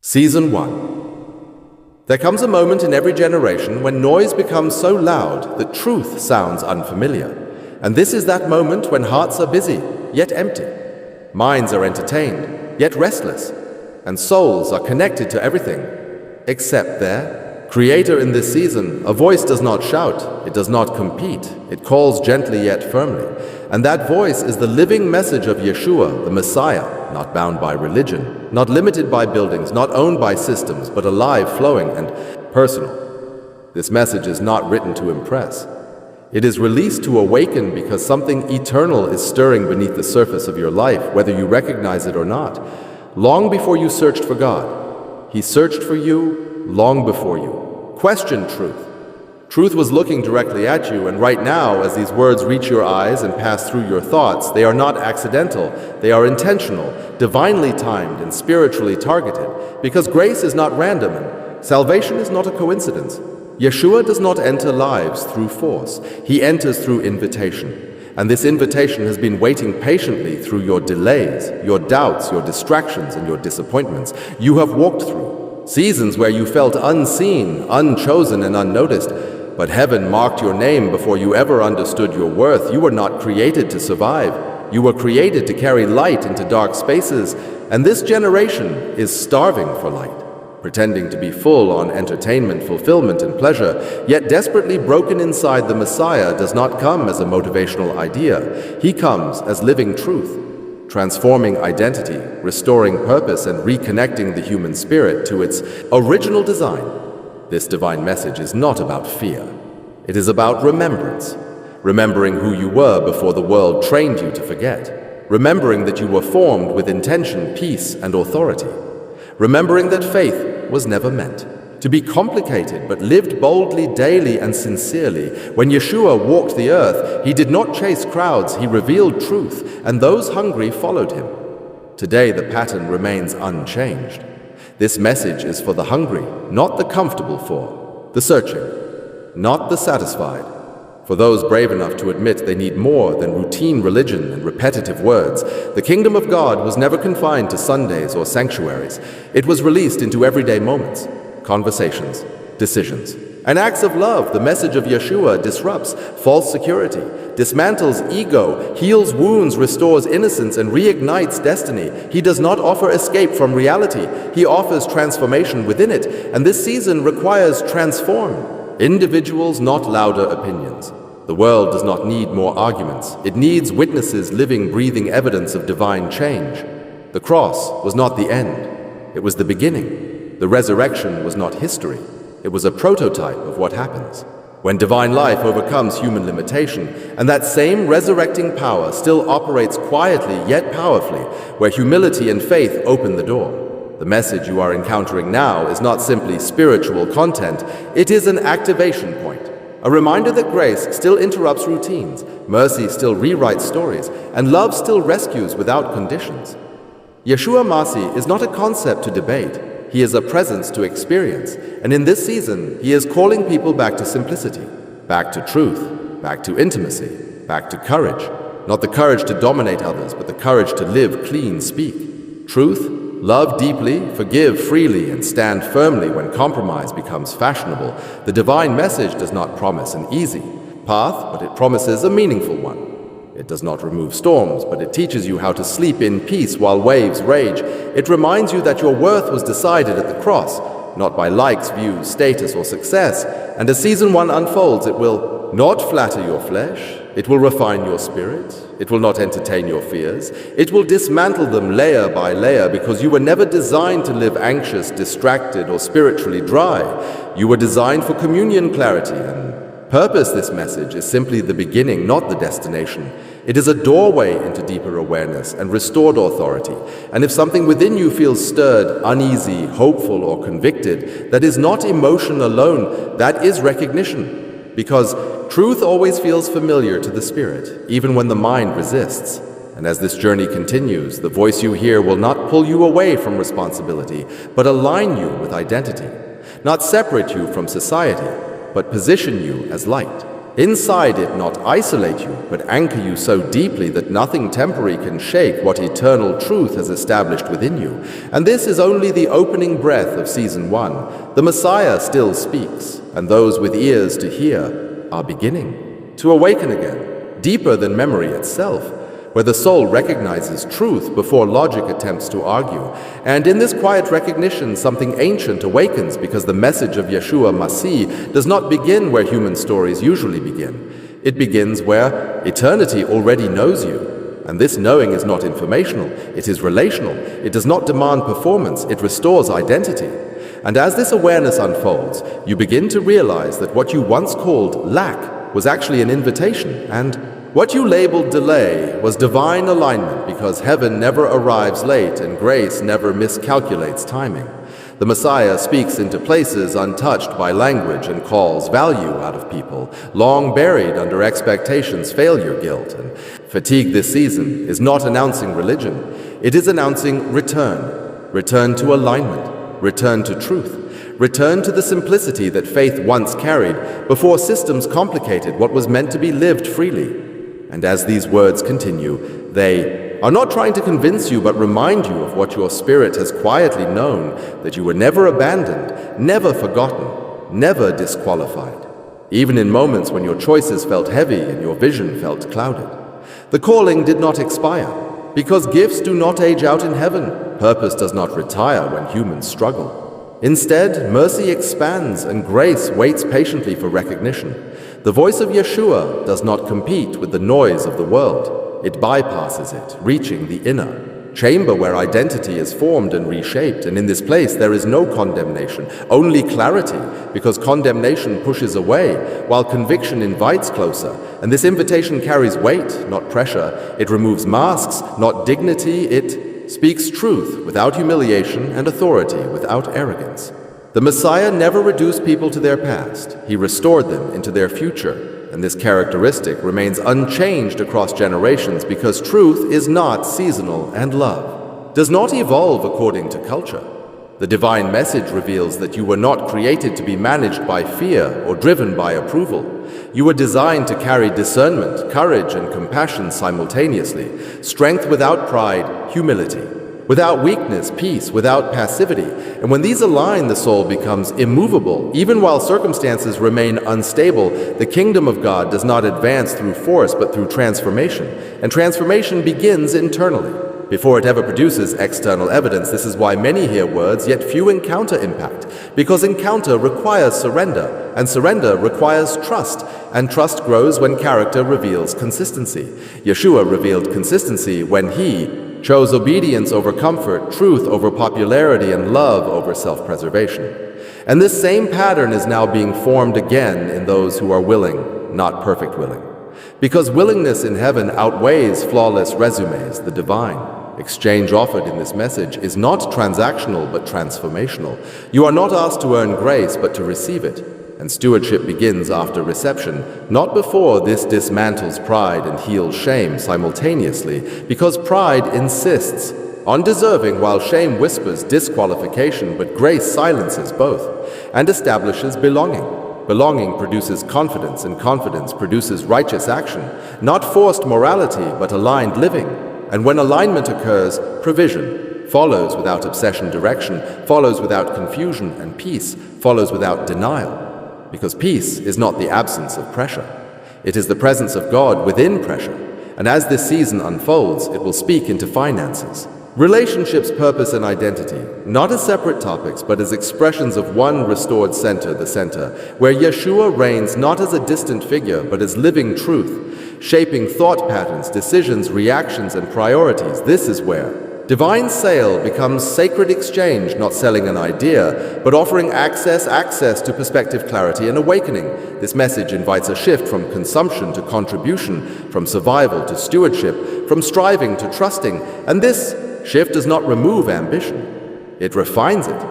Season 1. There comes a moment in every generation when noise becomes so loud that truth sounds unfamiliar. And this is that moment when hearts are busy, yet empty. Minds are entertained, yet restless. And souls are connected to everything, except there. Creator in this season, a voice does not shout, it does not compete, it calls gently yet firmly. And that voice is the living message of Yeshua, the Messiah, not bound by religion, not limited by buildings, not owned by systems, but alive, flowing, and personal. This message is not written to impress. It is released to awaken because something eternal is stirring beneath the surface of your life, whether you recognize it or not. Long before you searched for God, He searched for you long before you. Question truth. Truth was looking directly at you, and right now, as these words reach your eyes and pass through your thoughts, they are not accidental, they are intentional, divinely timed, and spiritually targeted, because grace is not random, and salvation is not a coincidence. Yeshua does not enter lives through force. He enters through invitation. And this invitation has been waiting patiently through your delays, your doubts, your distractions, and your disappointments. You have walked through seasons where you felt unseen, unchosen, and unnoticed. But heaven marked your name before you ever understood your worth. You were not created to survive. You were created to carry light into dark spaces. And this generation is starving for light, pretending to be full on entertainment, fulfillment, and pleasure, yet desperately broken inside. The Messiah does not come as a motivational idea. He comes as living truth, transforming identity, restoring purpose, and reconnecting the human spirit to its original design. This divine message is not about fear. It is about remembrance, remembering who you were before the world trained you to forget, remembering that you were formed with intention, peace, and authority, remembering that faith was never meant to be complicated, but lived boldly, daily, and sincerely. When Yeshua walked the earth, He did not chase crowds, He revealed truth, and those hungry followed Him. Today, the pattern remains unchanged. This message is for the hungry, not the comfortable for, the searching, not the satisfied, for those brave enough to admit they need more than routine religion and repetitive words. The kingdom of God was never confined to Sundays or sanctuaries. It was released into everyday moments, conversations, decisions, and acts of love. The message of Yeshua disrupts false security, dismantles ego, heals wounds, restores innocence, and reignites destiny. He does not offer escape from reality. He offers transformation within it. And this season requires transform individuals, not louder opinions. The world does not need more arguments. It needs witnesses, living, breathing evidence of divine change. The cross was not the end. It was the beginning. The resurrection was not history. It was a prototype of what happens when divine life overcomes human limitation, and that same resurrecting power still operates quietly yet powerfully, where humility and faith open the door. The message you are encountering now is not simply spiritual content, it is an activation point, a reminder that grace still interrupts routines, mercy still rewrites stories, and love still rescues without conditions. Yeshua Masih is not a concept to debate. He is a presence to experience, and in this season, He is calling people back to simplicity, back to truth, back to intimacy, back to courage. Not the courage to dominate others, but the courage to live clean, speak truth, love deeply, forgive freely, and stand firmly when compromise becomes fashionable. The divine message does not promise an easy path, but it promises a meaningful one. It does not remove storms, but it teaches you how to sleep in peace while waves rage. It reminds you that your worth was decided at the cross, not by likes, views, status, or success. And as season 1 unfolds, it will not flatter your flesh. It will refine your spirit. It will not entertain your fears. It will dismantle them layer by layer, because you were never designed to live anxious, distracted, or spiritually dry. You were designed for communion, clarity, and purpose. This message is simply the beginning, not the destination. It is a doorway into deeper awareness and restored authority. And if something within you feels stirred, uneasy, hopeful, or convicted, that is not emotion alone, that is recognition. Because truth always feels familiar to the spirit, even when the mind resists. And as this journey continues, the voice you hear will not pull you away from responsibility, but align you with identity, not separate you from society, but position you as light. Inside it not isolate you, but anchor you so deeply that nothing temporary can shake what eternal truth has established within you. And this is only the opening breath of Season 1. The Messiah still speaks, and those with ears to hear are beginning to awaken again, deeper than memory itself, where the soul recognizes truth before logic attempts to argue. And in this quiet recognition, something ancient awakens, because the message of Yeshua Masih does not begin where human stories usually begin. It begins where eternity already knows you. And this knowing is not informational, it is relational. It does not demand performance, it restores identity. And as this awareness unfolds, you begin to realize that what you once called lack was actually an invitation, and what you labeled delay was divine alignment, because heaven never arrives late and grace never miscalculates timing. The Messiah speaks into places untouched by language and calls value out of people, long buried under expectations, failure, guilt. And fatigue this season is not announcing religion. It is announcing return. Return to alignment. Return to truth. Return to the simplicity that faith once carried before systems complicated what was meant to be lived freely. And as these words continue, they are not trying to convince you, but remind you of what your spirit has quietly known, that you were never abandoned, never forgotten, never disqualified, even in moments when your choices felt heavy and your vision felt clouded. The calling did not expire, because gifts do not age out in heaven. Purpose does not retire when humans struggle. Instead, mercy expands and grace waits patiently for recognition. The voice of Yeshua does not compete with the noise of the world. It bypasses it, reaching the inner chamber where identity is formed and reshaped. And in this place there is no condemnation, only clarity, because condemnation pushes away, while conviction invites closer. And this invitation carries weight, not pressure. It removes masks, not dignity. It speaks truth without humiliation and authority without arrogance. The Messiah never reduced people to their past. He restored them into their future. And this characteristic remains unchanged across generations, because truth is not seasonal and love does not evolve according to culture. The divine message reveals that you were not created to be managed by fear or driven by approval. You were designed to carry discernment, courage, and compassion simultaneously, strength without pride, humility without weakness, peace without passivity. And when these align, the soul becomes immovable. Even while circumstances remain unstable, the kingdom of God does not advance through force, but through transformation. And transformation begins internally, before it ever produces external evidence. This is why many hear words, yet few encounter impact, because encounter requires surrender, and surrender requires trust, and trust grows when character reveals consistency. Yeshua revealed consistency when he chose obedience over comfort, truth over popularity, and love over self-preservation. And this same pattern is now being formed again in those who are willing, not perfect willing. Because willingness in heaven outweighs flawless resumes, the divine exchange offered in this message is not transactional but transformational. You are not asked to earn grace but to receive it. And stewardship begins after reception, not before. This dismantles pride and heals shame simultaneously, because pride insists on deserving while shame whispers disqualification, but grace silences both and establishes belonging. Belonging produces confidence, and confidence produces righteous action, not forced morality, but aligned living. And when alignment occurs, provision follows without obsession, direction follows without confusion, and peace follows without denial. Because peace is not the absence of pressure. It is the presence of God within pressure. And as this season unfolds, it will speak into finances. Relationships, purpose, and identity, not as separate topics, but as expressions of one restored center, the center, where Yeshua reigns not as a distant figure, but as living truth, shaping thought patterns, decisions, reactions, and priorities. This is where divine sale becomes sacred exchange, not selling an idea, but offering access to perspective, clarity, and awakening. This message invites a shift from consumption to contribution, from survival to stewardship, from striving to trusting. And this shift does not remove ambition, it refines it.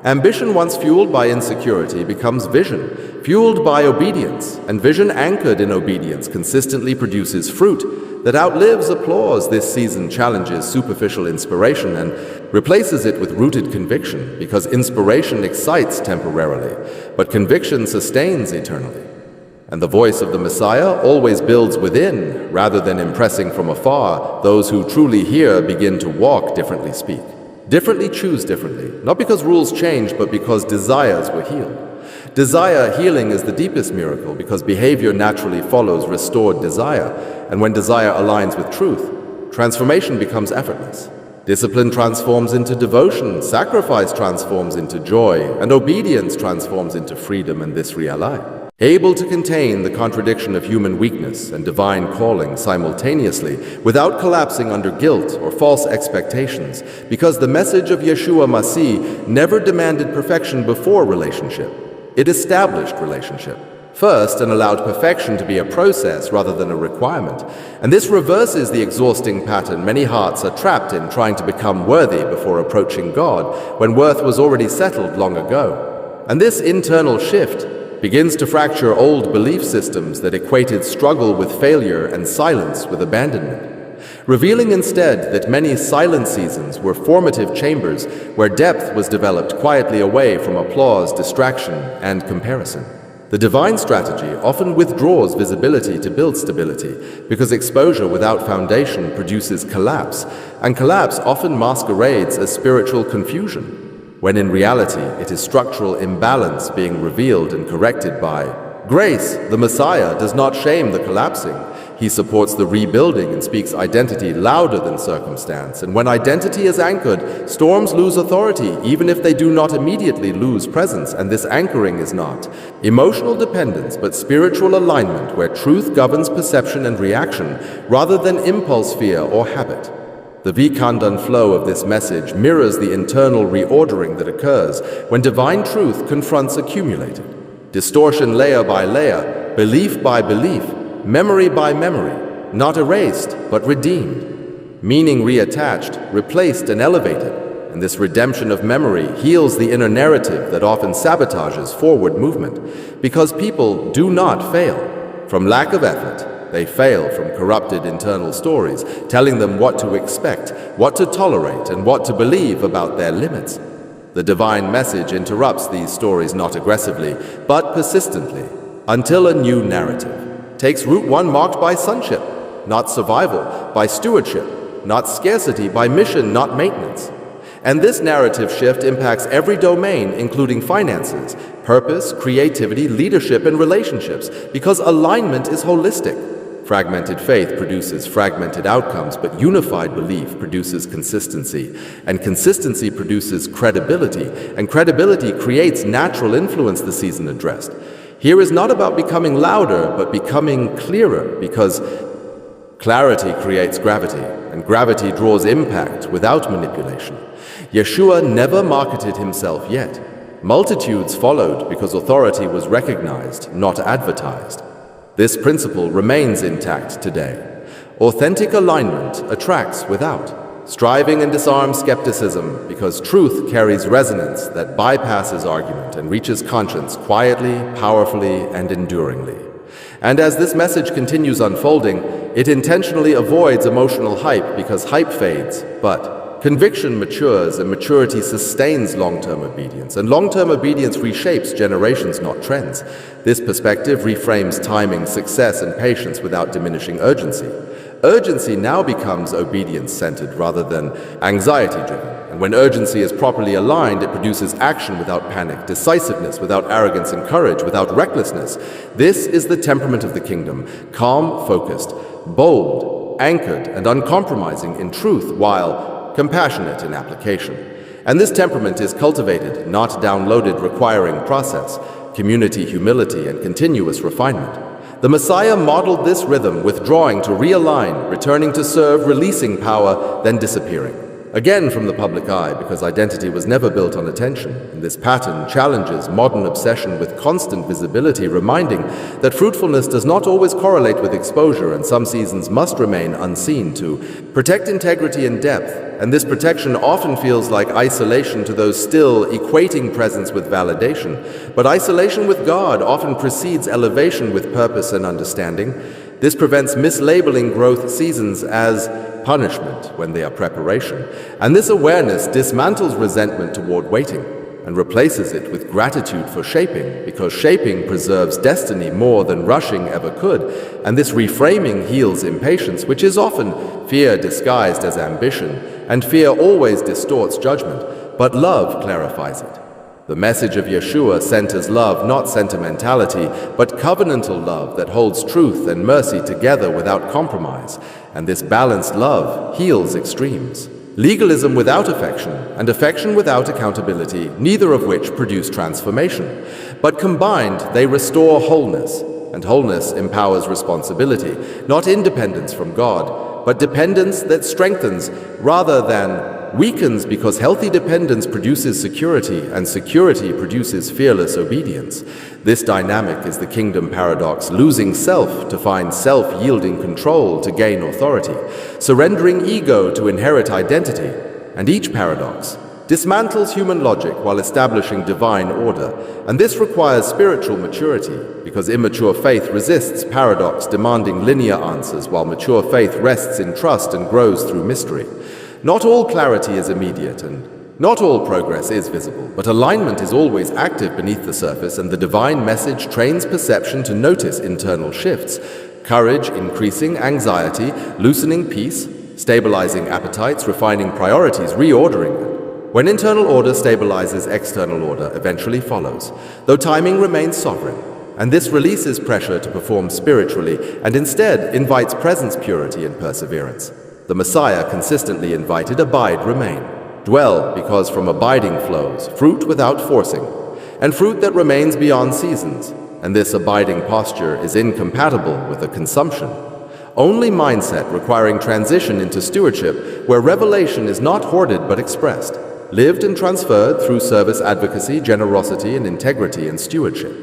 Ambition once fueled by insecurity becomes vision, fueled by obedience, and vision anchored in obedience consistently produces fruit that outlives applause. This season challenges superficial inspiration and replaces it with rooted conviction, because inspiration excites temporarily, but conviction sustains eternally. And the voice of the Messiah always builds within, rather than impressing from afar. Those who truly hear begin to walk differently, speak differently, choose differently, not because rules change, but because desires were healed. Desire healing is the deepest miracle because behavior naturally follows restored desire, and when desire aligns with truth, transformation becomes effortless. Discipline transforms into devotion, sacrifice transforms into joy, and obedience transforms into freedom in this real life. Able to contain the contradiction of human weakness and divine calling simultaneously without collapsing under guilt or false expectations, because the message of Yeshua Masih never demanded perfection before relationship. It established relationship first and allowed perfection to be a process rather than a requirement. And this reverses the exhausting pattern many hearts are trapped in, trying to become worthy before approaching God when worth was already settled long ago. And this internal shift begins to fracture old belief systems that equated struggle with failure and silence with abandonment, revealing instead that many silent seasons were formative chambers where depth was developed quietly away from applause, distraction, and comparison. The divine strategy often withdraws visibility to build stability, because exposure without foundation produces collapse, and collapse often masquerades as spiritual confusion, when in reality it is structural imbalance being revealed and corrected by grace. The Messiah does not shame the collapsing. He supports the rebuilding and speaks identity louder than circumstance. And when identity is anchored, storms lose authority, even if they do not immediately lose presence, and this anchoring is not emotional dependence, but spiritual alignment where truth governs perception and reaction rather than impulse, fear, or habit. The Vikandan flow of this message mirrors the internal reordering that occurs when divine truth confronts accumulated distortion layer by layer, belief by belief, memory by memory, not erased but redeemed, meaning reattached, replaced, and elevated. And this redemption of memory heals the inner narrative that often sabotages forward movement, because people do not fail from lack of effort. They fail from corrupted internal stories, telling them what to expect, what to tolerate, and what to believe about their limits. The divine message interrupts these stories not aggressively, but persistently, until a new narrative takes root, one marked by sonship, not survival, by stewardship, not scarcity, by mission, not maintenance. And this narrative shift impacts every domain, including finances, purpose, creativity, leadership, and relationships, because alignment is holistic. Fragmented faith produces fragmented outcomes, but unified belief produces consistency, and consistency produces credibility, and credibility creates natural influence, the season addressed. Here is not about becoming louder, but becoming clearer, because clarity creates gravity, and gravity draws impact without manipulation. Yeshua never marketed himself yet. Multitudes followed because authority was recognized, not advertised. This principle remains intact today. Authentic alignment attracts without, striving and disarms skepticism, because truth carries resonance that bypasses argument and reaches conscience quietly, powerfully, and enduringly. And as this message continues unfolding, it intentionally avoids emotional hype, because hype fades, but conviction matures, and maturity sustains long-term obedience, and long-term obedience reshapes generations, not trends. This perspective reframes timing, success, and patience without diminishing urgency. Urgency now becomes obedience-centered rather than anxiety-driven. And when urgency is properly aligned, it produces action without panic, decisiveness without arrogance, and courage without recklessness. This is the temperament of the kingdom: calm, focused, bold, anchored, and uncompromising in truth, while compassionate in application. And this temperament is cultivated, not downloaded, requiring process, community, humility, and continuous refinement. The Messiah modeled this rhythm, withdrawing to realign, returning to serve, releasing power, then disappearing again from the public eye, because identity was never built on attention. And this pattern challenges modern obsession with constant visibility, reminding that fruitfulness does not always correlate with exposure, and some seasons must remain unseen to protect integrity and depth. And this protection often feels like isolation to those still equating presence with validation. But isolation with God often precedes elevation with purpose and understanding. This prevents mislabeling growth seasons as punishment when they are preparation. And this awareness dismantles resentment toward waiting. and replaces it with gratitude for shaping, because shaping preserves destiny more than rushing ever could, and this reframing heals impatience, which is often fear disguised as ambition, and fear always distorts judgment, but love clarifies it. The message of Yeshua centers love, not sentimentality, but covenantal love that holds truth and mercy together without compromise, and this balanced love heals extremes. Legalism without affection, and affection without accountability, neither of which produce transformation. But combined, they restore wholeness, and wholeness empowers responsibility, not independence from God, but dependence that strengthens rather than weakens, because healthy dependence produces security, and security produces fearless obedience. This dynamic is the kingdom paradox, losing self to find self-yielding control to gain authority, surrendering ego to inherit identity, and each paradox dismantles human logic while establishing divine order, and this requires spiritual maturity, because immature faith resists paradox, demanding linear answers, while mature faith rests in trust and grows through mystery. Not all clarity is immediate, and not all progress is visible, but alignment is always active beneath the surface, and the divine message trains perception to notice internal shifts, courage increasing anxiety, loosening peace, stabilizing appetites, refining priorities, reordering them. When internal order stabilizes, external order eventually follows, though timing remains sovereign, and this releases pressure to perform spiritually and instead invites presence, purity, and perseverance. The Messiah consistently invited, abide, remain. Dwell, because from abiding flows fruit without forcing, and fruit that remains beyond seasons, and this abiding posture is incompatible with a consumption. Only mindset requiring transition into stewardship, where revelation is not hoarded but expressed, lived and transferred through service, advocacy, generosity, and integrity and stewardship.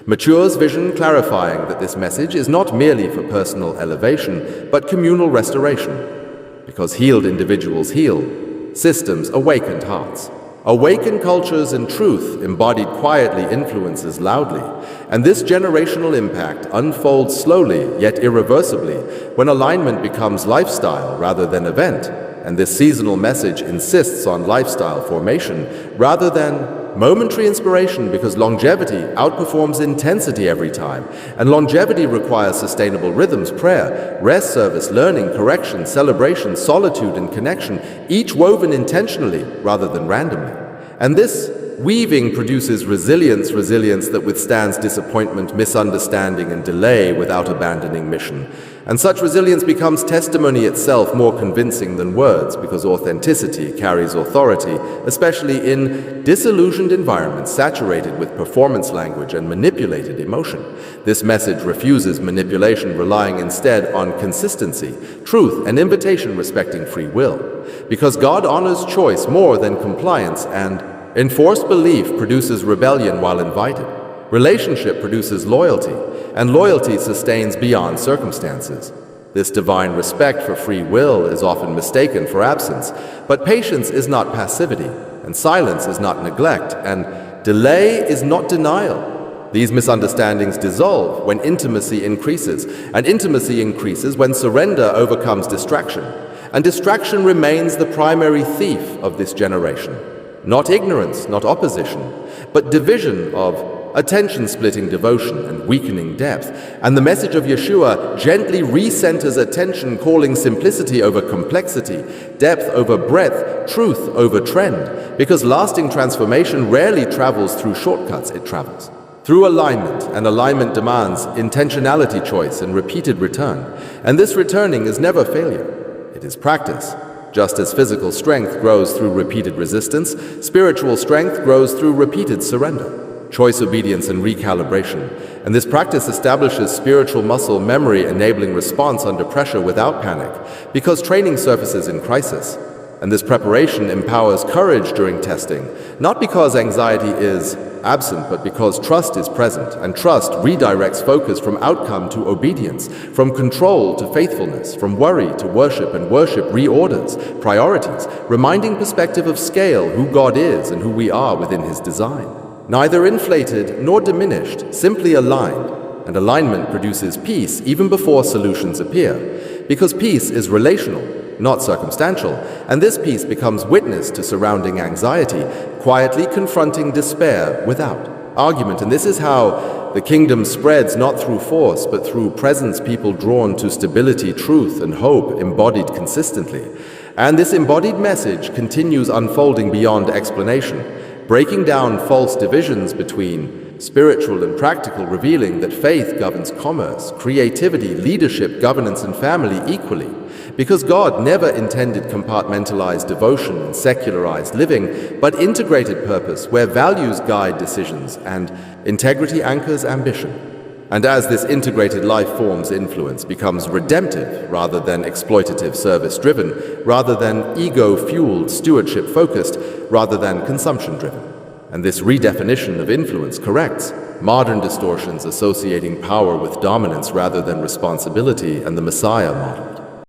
Matures vision, clarifying that this message is not merely for personal elevation, but communal restoration, because healed individuals heal, systems awakened hearts. Awakened cultures and truth embodied quietly influences loudly, and this generational impact unfolds slowly yet irreversibly when alignment becomes lifestyle rather than event, and this seasonal message insists on lifestyle formation rather than momentary inspiration, because longevity outperforms intensity every time, and longevity requires sustainable rhythms, prayer, rest, service, learning, correction, celebration, solitude, and connection, each woven intentionally rather than randomly. And this weaving produces resilience that withstands disappointment, misunderstanding, and delay without abandoning mission. And such resilience becomes testimony itself, more convincing than words, because authenticity carries authority, especially in disillusioned environments saturated with performance language and manipulated emotion. This message refuses manipulation, relying instead on consistency, truth, and invitation, respecting free will, because God honors choice more than compliance, and enforced belief produces rebellion while invited. Relationship produces loyalty, and loyalty sustains beyond circumstances. This divine respect for free will is often mistaken for absence, but patience is not passivity, and silence is not neglect, and delay is not denial. These misunderstandings dissolve when intimacy increases, and intimacy increases when surrender overcomes distraction, and distraction remains the primary thief of this generation. Not ignorance, not opposition, but division of attention-splitting devotion and weakening depth. And the message of Yeshua gently recenters attention, calling simplicity over complexity, depth over breadth, truth over trend, because lasting transformation rarely travels through shortcuts, it travels through alignment, and alignment demands intentionality, choice, and repeated return. And this returning is never failure, it is practice. Just as physical strength grows through repeated resistance, spiritual strength grows through repeated surrender, choice, obedience, and recalibration. And this practice establishes spiritual muscle memory, enabling response under pressure without panic, because training surfaces in crisis. And this preparation empowers courage during testing, not because anxiety is absent, but because trust is present, and trust redirects focus from outcome to obedience, from control to faithfulness, from worry to worship, and worship reorders priorities, reminding perspective of scale, who God is and who we are within His design. Neither inflated nor diminished, simply aligned, and alignment produces peace even before solutions appear, because peace is relational. not circumstantial, and this peace becomes witness to surrounding anxiety, quietly confronting despair without argument. And this is how the kingdom spreads, not through force, but through presence, people drawn to stability, truth, and hope embodied consistently. And this embodied message continues unfolding beyond explanation, breaking down false divisions between spiritual and practical, revealing that faith governs commerce, creativity, leadership, governance, and family equally. Because God never intended compartmentalized devotion and secularized living, but integrated purpose where values guide decisions and integrity anchors ambition. And as this integrated life form's influence becomes redemptive rather than exploitative, service-driven, rather than ego-fueled, stewardship-focused, rather than consumption-driven. And this redefinition of influence corrects modern distortions associating power with dominance rather than responsibility and the Messiah model.